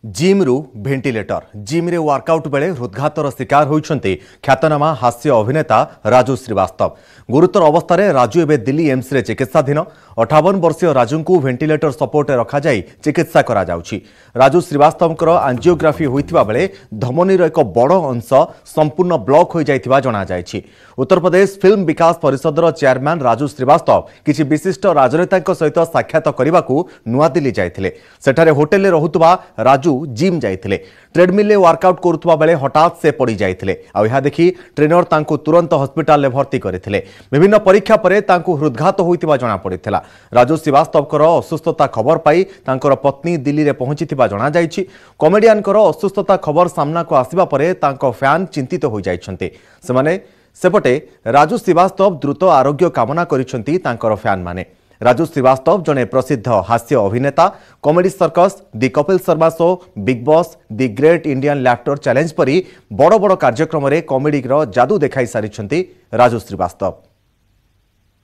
Gym रु ventilator gym रे workout बेले हृदघातर शिकार होइछन्ते ख्यातनामा हास्य अभिनेता राजू श्रीवास्तव। गुरुतर अवस्था राजू एवं दिल्ली एम्स रे चिकित्साधीन। 58 वर्षीय राजू को भेंटिलेटर सपोर्ट रखा जाई चिकित्सा करा जाउछि। राजू श्रीवास्तव आंजियोग्राफी होइथिबा बेले धमनीर एक बड़ अंश संपूर्ण ब्लॉक हो जाइथिबा जणा जायछि। उत्तर प्रदेश फिल्म विकास परिषदर चेयरमैन राजू श्रीवास्तव किछि विशिष्ट राजनेता सहित साक्षात करने नुआ दिल्ली जाइथिले। सेठारे होटेल रे रहुतबा राजू जिम जाइथिले। ट्रेडमिल वर्कआउट करुवा बेले हठात से पड़ जाइथिले। आ यह देखि ट्रेनर तांको तुरंत हॉस्पिटल में भर्ती करथिले। विभिन्न परीक्षा परे तांको हृदघात होइतिबा जणा पड़िथिला। राजू श्रीवास्तव असुस्थता खबर पाई तांकर पत्नी दिल्ली रे पहुंचीथिबा जणा जाइछि। कॉमेडियन असुस्थता खबर सामना को आसिबा परे तांको फैन चिंतित हो जाइछन्ते। सेपटे राजू श्रीवास्तव द्रुत आरोग्य कामना करिसंती तांकर फैन माने। राजू श्रीवास्तव जने प्रसिद्ध हास्य अभिनेता। Comedy circus, the Kapil Sharma show, big boss, the great Indian laughter challenge परी बड़ बड़ कार्यक्रम में कॉमेडी जादू देखाई सारी राजू श्रीवास्तव।